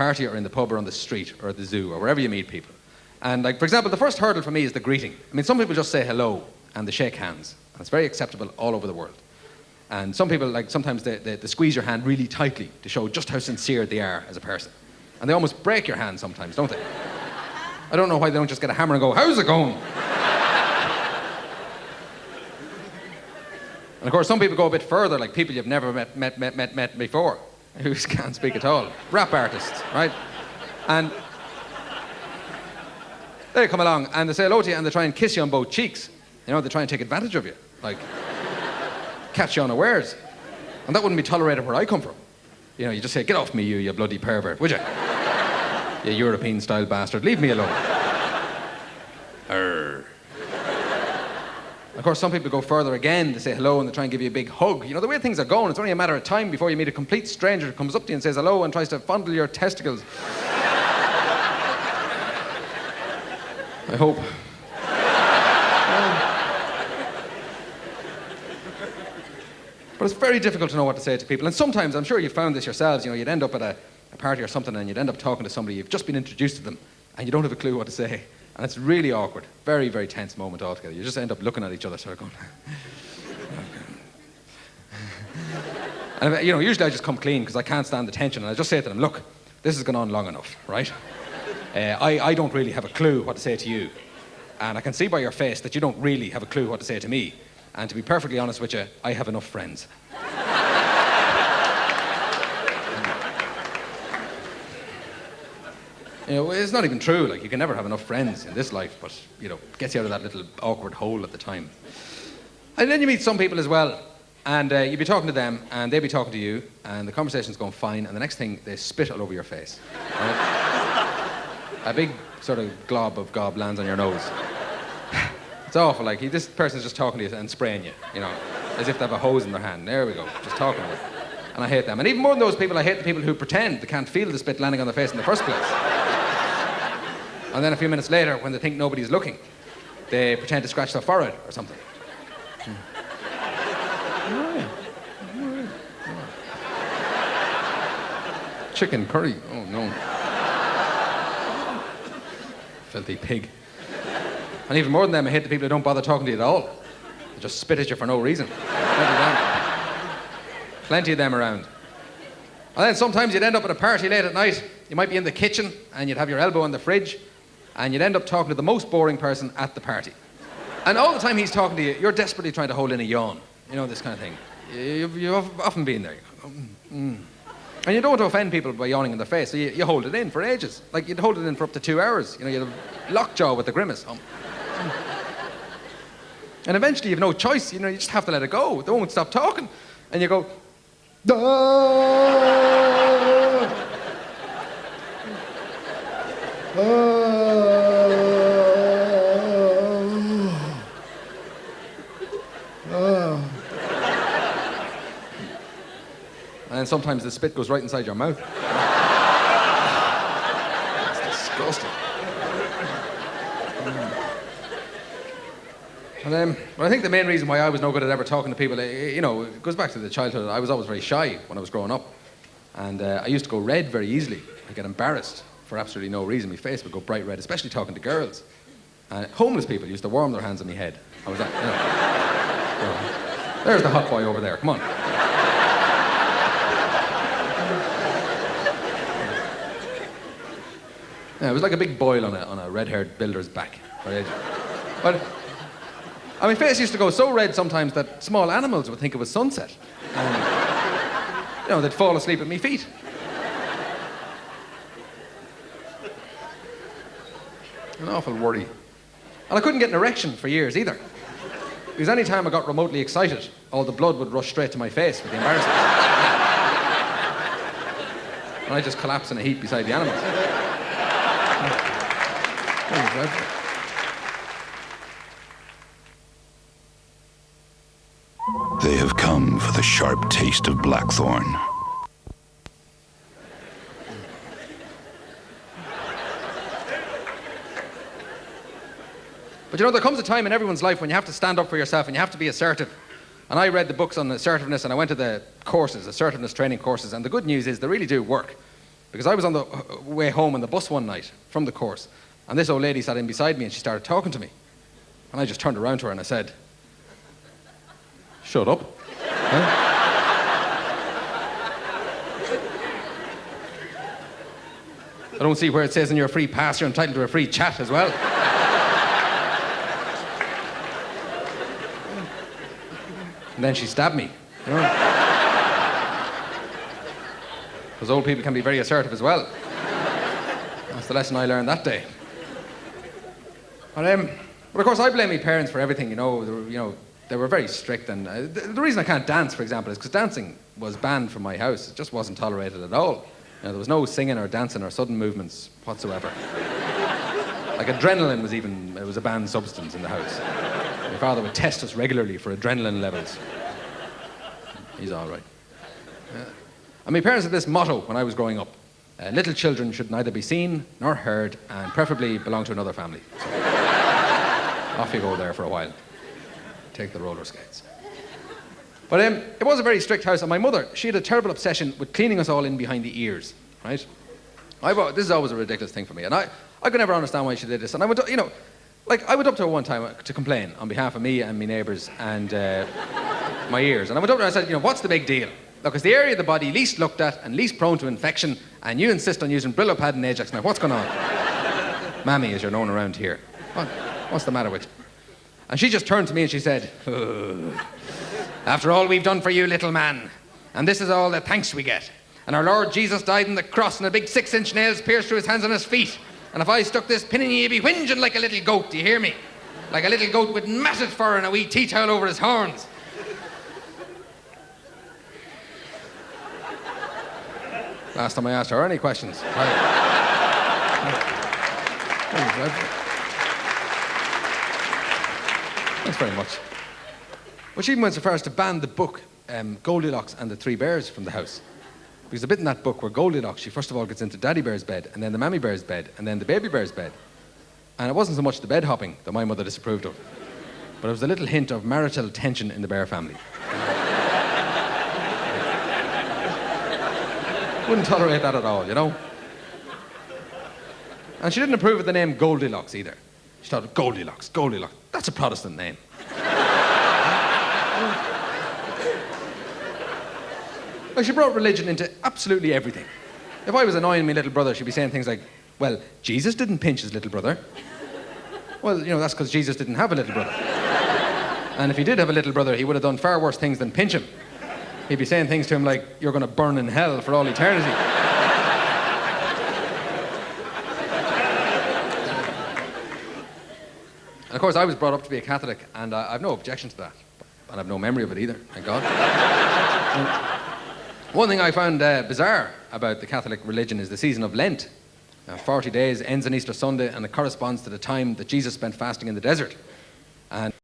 party or in the pub or on the street or at the zoo or wherever you meet people. And like, for example, the first hurdle for me is the greeting. I mean, some people just say hello and they shake hands. And it's very acceptable all over the world. And some people, like, sometimes they squeeze your hand really tightly to show just how sincere they are as a person. And they almost break your hand sometimes, don't they? I don't know why they don't just get a hammer and go, how's it going? And of course, some people go a bit further, like people you've never met before, who can't speak at all. Rap artists, right? And they come along and they say hello to you and they try and kiss you on both cheeks. You know, they try and take advantage of you, like catch you unawares. And that wouldn't be tolerated where I come from. You know, you just say, get off me, you bloody pervert, would you? You European-style bastard, leave me alone. Arr. Of course, some people go further again. They say hello and they try and give you a big hug. You know, the way things are going, it's only a matter of time before you meet a complete stranger who comes up to you and says hello and tries to fondle your testicles. I hope. But it's very difficult to know what to say to people. And sometimes, I'm sure you've found this yourselves, you know, you'd end up at a party or something and you'd end up talking to somebody, you've just been introduced to them, and you don't have a clue what to say. And it's really awkward. Very, very tense moment altogether. You just end up looking at each other, sort of going... And, you know, usually I just come clean because I can't stand the tension, and I just say to them, look, this has gone on long enough, right? I don't really have a clue what to say to you. And I can see by your face that you don't really have a clue what to say to me. And to be perfectly honest with you, I have enough friends. You know, it's not even true. Like, you can never have enough friends in this life, but, you know, it gets you out of that little awkward hole at the time. And then you meet some people as well, and you'd be talking to them, and they'd be talking to you, and the conversation's going fine, and the next thing, they spit all over your face. Right? A big sort of glob of gob lands on your nose. It's awful. Like, this person's just talking to you and spraying you, you know, as if they have a hose in their hand. There we go, just talking to you. And I hate them. And even more than those people, I hate the people who pretend they can't feel the spit landing on their face in the first place. And then a few minutes later, when they think nobody's looking, they pretend to scratch their forehead or something. Chicken curry. Oh, no. Filthy pig. And even more than them, I hate the people who don't bother talking to you at all. They just spit at you for no reason. Plenty of them around. And then sometimes you'd end up at a party late at night. You might be in the kitchen and you'd have your elbow in the fridge and you'd end up talking to the most boring person at the party. And all the time he's talking to you, you're desperately trying to hold in a yawn. You know, this kind of thing. You've often been there. And you don't want to offend people by yawning in their face, so you hold it in for ages. Like, you'd hold it in for up to 2 hours. You know, you'd have lockjaw with the grimace. And eventually you've no choice. You know, you just have to let it go. They won't stop talking. And you go... And then sometimes the spit goes right inside your mouth. It's disgusting. But I think the main reason why I was no good at ever talking to people, you know, it goes back to the childhood. I was always very shy when I was growing up. And I used to go red very easily. I'd get embarrassed for absolutely no reason. My face would go bright red, especially talking to girls. And homeless people used to warm their hands on my head. I was like, you know, there's the hot boy over there, come on. Yeah, it was like a big boil on a red-haired builder's back. Right? But my face used to go so red sometimes that small animals would think it was sunset. And, you know, they'd fall asleep at my feet. An awful worry. And I couldn't get an erection for years either. Because any time I got remotely excited, all the blood would rush straight to my face with the embarrassment. And I'd just collapse in a heap beside the animals. They have come for the sharp taste of blackthorn. But you know, there comes a time in everyone's life when you have to stand up for yourself and you have to be assertive. And I read the books on assertiveness and I went to the courses, assertiveness training courses, and the good news is they really do work. because I was on the way home on the bus one night from the course, and this old lady sat in beside me and she started talking to me. And I just turned around to her and I said, "Shut up." Huh? I don't see where it says in your free pass you're entitled to a free chat as well. And then she stabbed me. You know? Because old people can be very assertive as well. That's the lesson I learned that day. But of course, I blame my parents for everything. They were very strict, and the reason I can't dance, for example, is because dancing was banned from my house. It just wasn't tolerated at all. There was no singing or dancing or sudden movements whatsoever. Like adrenaline was a banned substance in the house. My father would test us regularly for adrenaline levels. He's all right. And my parents had this motto when I was growing up: little children should neither be seen nor heard, and preferably belong to another family. So, off you go there for a while. Take the roller skates. But it was a very strict house, and my mother, she had a terrible obsession with cleaning us all in behind the ears, right? This is always a ridiculous thing for me, and I could never understand why she did this. And I went up to her one time to complain on behalf of me and my neighbours and my ears. And I went up to her and I said, "What's the big deal? Look, it's the area of the body least looked at and least prone to infection, and you insist on using Brillo pad and Ajax. Now, what's going on?" Mammy, as you're known around here. What's the matter with you? And she just turned to me and she said, "Ugh. After all we've done for you, little man, and this is all the thanks we get. And our Lord Jesus died on the cross and a big 6-inch nails pierced through his hands and his feet. And if I stuck this pin in you, you'd be whinging like a little goat, do you hear me? Like a little goat with matted fur and a wee tea towel over his horns." Last time I asked her any questions. Thanks very much. But she even went so far as to ban the book Goldilocks and the Three Bears from the house. Because the bit in that book where Goldilocks, she first of all gets into Daddy Bear's bed, and then the Mammy Bear's bed, and then the Baby Bear's bed. And it wasn't so much the bed hopping that my mother disapproved of, but it was a little hint of marital tension in the Bear family. Wouldn't tolerate that at all, you know? And she didn't approve of the name Goldilocks either. She thought, Goldilocks, that's a Protestant name. Like, she brought religion into absolutely everything. If I was annoying my little brother, she'd be saying things like, "Well, Jesus didn't pinch his little brother." Well, that's because Jesus didn't have a little brother. And if he did have a little brother, he would have done far worse things than pinch him. He'd be saying things to him like, "You're going to burn in hell for all eternity." And of course, I was brought up to be a Catholic, and I've no objection to that. And I've no memory of it either, thank God. One thing I found bizarre about the Catholic religion is the season of Lent. 40 days, ends on Easter Sunday, and it corresponds to the time that Jesus spent fasting in the desert. And